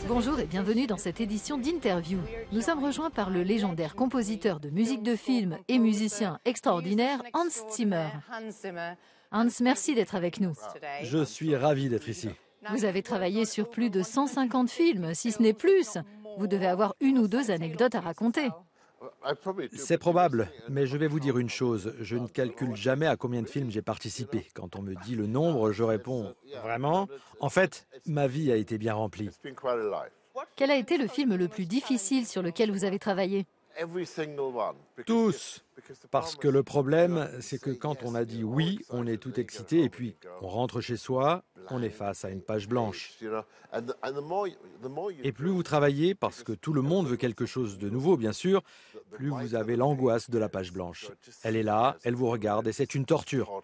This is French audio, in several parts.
Bonjour et bienvenue dans cette édition d'Interview. Nous sommes rejoints par le légendaire compositeur de musique de film et musicien extraordinaire Hans Zimmer. Hans, merci d'être avec nous. Je suis ravi d'être ici. Vous avez travaillé sur plus de 150 films, si ce n'est plus. Vous devez avoir une ou deux anecdotes à raconter. C'est probable, mais je vais vous dire une chose. Je ne calcule jamais à combien de films j'ai participé. Quand on me dit le nombre, je réponds « Vraiment ?» En fait, ma vie a été bien remplie. Quel a été le film le plus difficile sur lequel vous avez travaillé ? Tous. Parce que le problème, c'est que quand on a dit oui, on est tout excité et puis on rentre chez soi, on est face à une page blanche. Et plus vous travaillez, parce que tout le monde veut quelque chose de nouveau, bien sûr, plus vous avez l'angoisse de la page blanche. Elle est là, elle vous regarde et c'est une torture.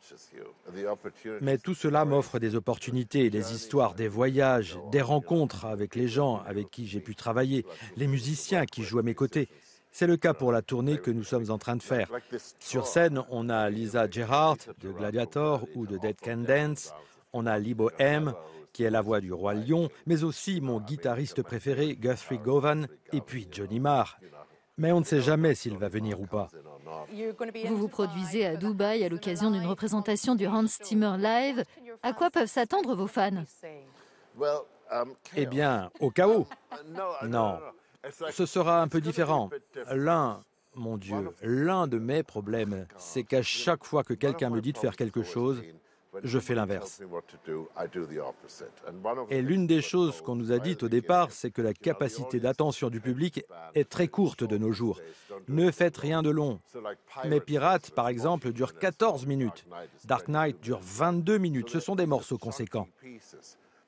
Mais tout cela m'offre des opportunités, des histoires, des voyages, des rencontres avec les gens avec qui j'ai pu travailler, les musiciens qui jouent à mes côtés. C'est le cas pour la tournée que nous sommes en train de faire. Sur scène, on a Lisa Gerhardt de Gladiator ou de Dead Can Dance. On a Lee Bohem, qui est la voix du Roi Lion, mais aussi mon guitariste préféré, Guthrie Govan, et puis Johnny Marr. Mais on ne sait jamais s'il va venir ou pas. Vous vous produisez à Dubaï à l'occasion d'une représentation du Hans Zimmer Live. À quoi peuvent s'attendre vos fans ? Eh bien, au chaos. Non. Ce sera un peu différent. Mon Dieu, l'un de mes problèmes, c'est qu'à chaque fois que quelqu'un me dit de faire quelque chose, je fais l'inverse. Et l'une des choses qu'on nous a dites au départ, c'est que la capacité d'attention du public est très courte de nos jours. Ne faites rien de long. Mais Pirates, par exemple, dure 14 minutes. Dark Knight dure 22 minutes. Ce sont des morceaux conséquents.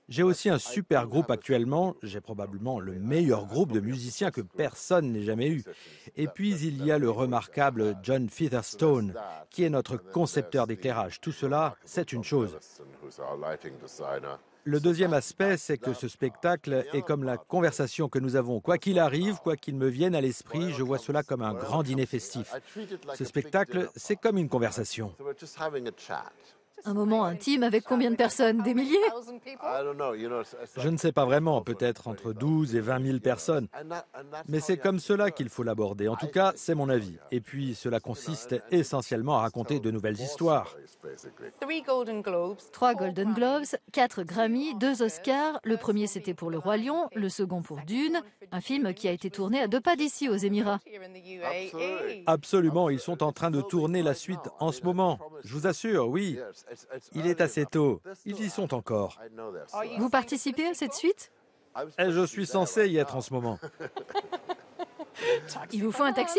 J'ai aussi un super groupe actuellement, j'ai probablement le meilleur groupe de musiciens que personne n'ait jamais eu. Et puis il y a le remarquable John Featherstone, qui est notre concepteur d'éclairage. Tout cela, c'est une chose. Le deuxième aspect, c'est que ce spectacle est comme la conversation que nous avons. Quoi qu'il arrive, quoi qu'il me vienne à l'esprit, je vois cela comme un grand dîner festif. Ce spectacle, c'est comme une conversation. Un moment intime avec combien de personnes ? Des milliers ? Je ne sais pas vraiment, peut-être entre 12 et 20 000 personnes. Mais c'est comme cela qu'il faut l'aborder. En tout cas, c'est mon avis. Et puis, cela consiste essentiellement à raconter de nouvelles histoires. 3 Golden Globes, 4 Grammy, 2 Oscars. Le premier, c'était pour Le Roi Lion, le second pour Dune, un film qui a été tourné à 2 pas d'ici, aux Émirats. Absolument, ils sont en train de tourner la suite en ce moment. Je vous assure, oui. Il est assez tôt. Ils y sont encore. Vous participez à cette suite ? Et je suis censé y être en ce moment. Il vous faut un taxi ?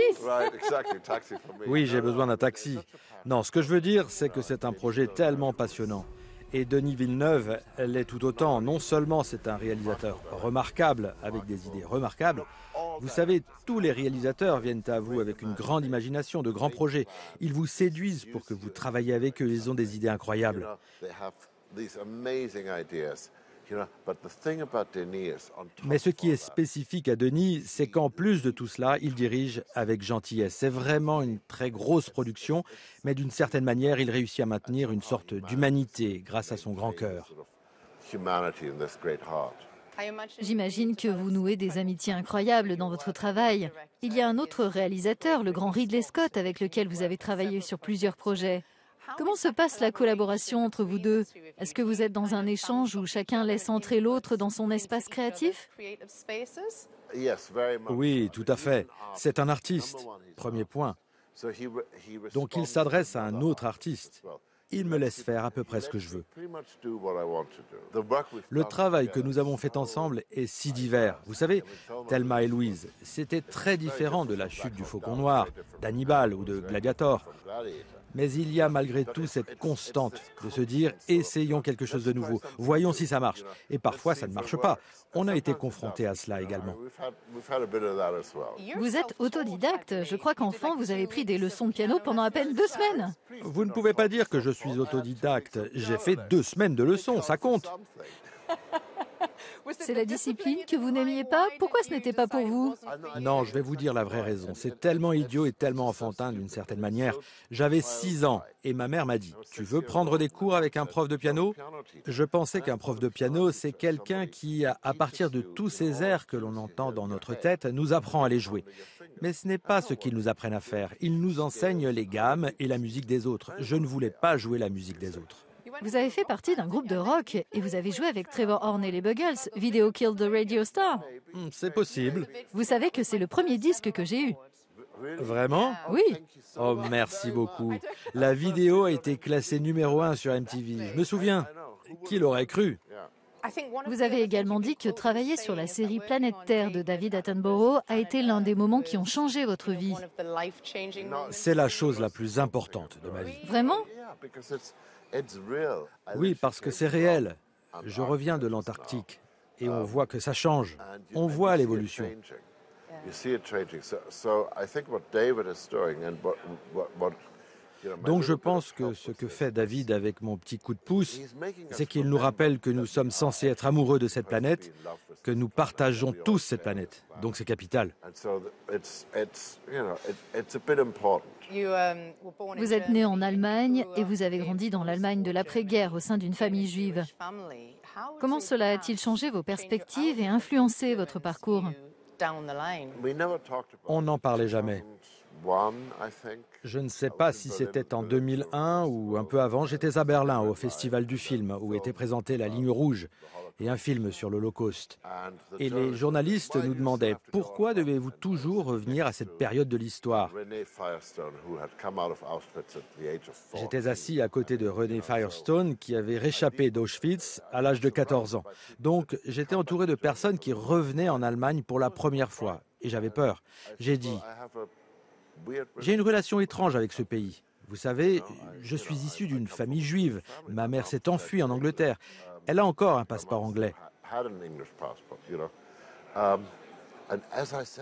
Oui, j'ai besoin d'un taxi. Non, ce que je veux dire, c'est que c'est un projet tellement passionnant. Et Denis Villeneuve l'est tout autant. Non seulement c'est un réalisateur remarquable, avec des idées remarquables. Vous savez, tous les réalisateurs viennent à vous avec une grande imagination, de grands projets. Ils vous séduisent pour que vous travailliez avec eux. Ils ont des idées incroyables. Mais ce qui est spécifique à Denis, c'est qu'en plus de tout cela, il dirige avec gentillesse. C'est vraiment une très grosse production, mais d'une certaine manière, il réussit à maintenir une sorte d'humanité grâce à son grand cœur. J'imagine que vous nouez des amitiés incroyables dans votre travail. Il y a un autre réalisateur, le grand Ridley Scott, avec lequel vous avez travaillé sur plusieurs projets. Comment se passe la collaboration entre vous deux ? Est-ce que vous êtes dans un échange où chacun laisse entrer l'autre dans son espace créatif ? Oui, tout à fait. C'est un artiste, premier point. Donc il s'adresse à un autre artiste. Il me laisse faire à peu près ce que je veux. Le travail que nous avons fait ensemble est si divers. Vous savez, Thelma et Louise, c'était très différent de La Chute du Faucon Noir, d'Hannibal ou de Gladiator. Mais il y a malgré tout cette constante de se dire « essayons quelque chose de nouveau, voyons si ça marche ». Et parfois, ça ne marche pas. On a été confrontés à cela également. Vous êtes autodidacte. Je crois qu'enfant, vous avez pris des leçons de piano pendant à peine 2 semaines. Vous ne pouvez pas dire que je suis autodidacte. J'ai fait 2 semaines de leçons, ça compte. C'est la discipline que vous n'aimiez pas? Pourquoi ce n'était pas pour vous? Non, je vais vous dire la vraie raison. C'est tellement idiot et tellement enfantin d'une certaine manière. J'avais 6 ans et ma mère m'a dit « Tu veux prendre des cours avec un prof de piano ?» Je pensais qu'un prof de piano, c'est quelqu'un qui, à partir de tous ces airs que l'on entend dans notre tête, nous apprend à les jouer. Mais ce n'est pas ce qu'ils nous apprennent à faire. Ils nous enseignent les gammes et la musique des autres. Je ne voulais pas jouer la musique des autres. Vous avez fait partie d'un groupe de rock et vous avez joué avec Trevor Horn et les Buggles, Video Killed the Radio Star. C'est possible. Vous savez que c'est le premier disque que j'ai eu. Vraiment? Oui. Oh, merci beaucoup. La vidéo a été classée numéro 1 sur MTV. Je me souviens. Qui l'aurait cru? Vous avez également dit que travailler sur la série Planète Terre de David Attenborough a été l'un des moments qui ont changé votre vie. C'est la chose la plus importante de ma vie. Vraiment? Oui, parce que c'est réel. Je reviens de l'Antarctique et on voit que ça change. On voit l'évolution. Donc je pense que ce que fait David avec mon petit coup de pouce, c'est qu'il nous rappelle que nous sommes censés être amoureux de cette planète, que nous partageons tous cette planète. Donc c'est capital. Vous êtes né en Allemagne et vous avez grandi dans l'Allemagne de l'après-guerre au sein d'une famille juive. Comment cela a-t-il changé vos perspectives et influencé votre parcours? On n'en parlait jamais. Je ne sais pas si c'était en 2001 ou un peu avant. J'étais à Berlin au Festival du film où était présentée La Ligne Rouge et un film sur l'Holocauste. Et les journalistes nous demandaient « Pourquoi devez-vous toujours revenir à cette période de l'histoire ?» J'étais assis à côté de René Firestone qui avait réchappé d'Auschwitz à l'âge de 14 ans. Donc j'étais entouré de personnes qui revenaient en Allemagne pour la première fois. Et j'avais peur. J'ai dit « J'ai une relation étrange avec ce pays. Vous savez, je suis issu d'une famille juive. Ma mère s'est enfuie en Angleterre. Elle a encore un passeport anglais. »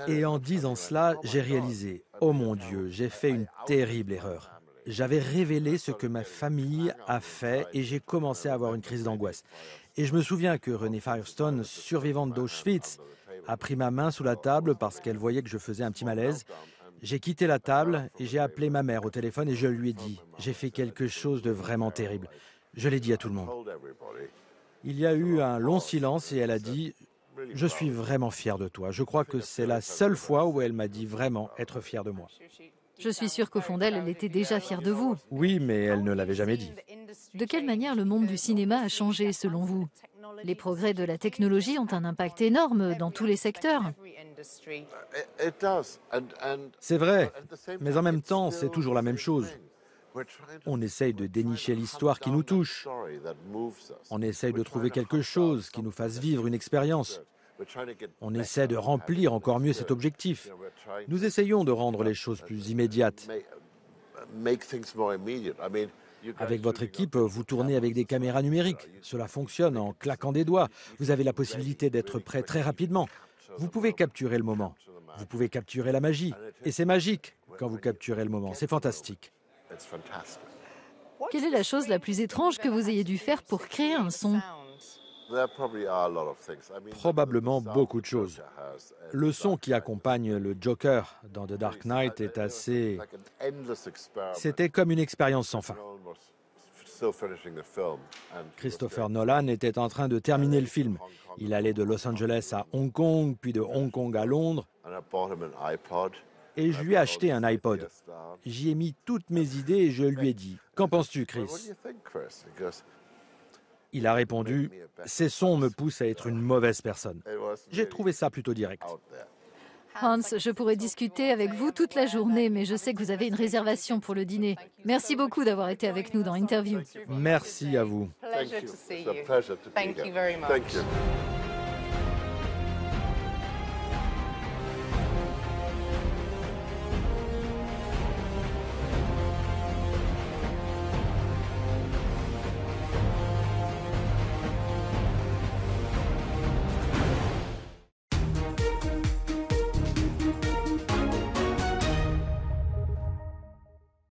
Et en disant cela, j'ai réalisé, oh mon Dieu, j'ai fait une terrible erreur. J'avais révélé ce que ma famille a fait et j'ai commencé à avoir une crise d'angoisse. Et je me souviens que René Firestone, survivante d'Auschwitz, a pris ma main sous la table parce qu'elle voyait que je faisais un petit malaise. J'ai quitté la table et j'ai appelé ma mère au téléphone et je lui ai dit « J'ai fait quelque chose de vraiment terrible ». Je l'ai dit à tout le monde. Il y a eu un long silence et elle a dit « Je suis vraiment fière de toi ». Je crois que c'est la seule fois où elle m'a dit vraiment être fière de moi. Je suis sûre qu'au fond d'elle, elle était déjà fière de vous. Oui, mais elle ne l'avait jamais dit. De quelle manière le monde du cinéma a changé selon vous? Les progrès de la technologie ont un impact énorme dans tous les secteurs. C'est vrai, mais en même temps, c'est toujours la même chose. On essaye de dénicher l'histoire qui nous touche. On essaye de trouver quelque chose qui nous fasse vivre une expérience. On essaie de remplir encore mieux cet objectif. Nous essayons de rendre les choses plus immédiates. Avec votre équipe, vous tournez avec des caméras numériques. Cela fonctionne en claquant des doigts. Vous avez la possibilité d'être prêt très rapidement. Vous pouvez capturer le moment. Vous pouvez capturer la magie. Et c'est magique quand vous capturez le moment. C'est fantastique. Quelle est la chose la plus étrange que vous ayez dû faire pour créer un son? Probablement beaucoup de choses. Le son qui accompagne le Joker dans The Dark Knight est assez... C'était comme une expérience sans fin. Christopher Nolan était en train de terminer le film. Il allait de Los Angeles à Hong Kong, puis de Hong Kong à Londres. Et je lui ai acheté un iPod. J'y ai mis toutes mes idées et je lui ai dit « Qu'en penses-tu, Chris ?» Il a répondu « Ces sons me poussent à être une mauvaise personne. » J'ai trouvé ça plutôt direct. Hans, je pourrais discuter avec vous toute la journée, mais je sais que vous avez une réservation pour le dîner. Merci beaucoup d'avoir été avec nous dans Interview. Merci à vous. Pleasure to see you. Thank you very much.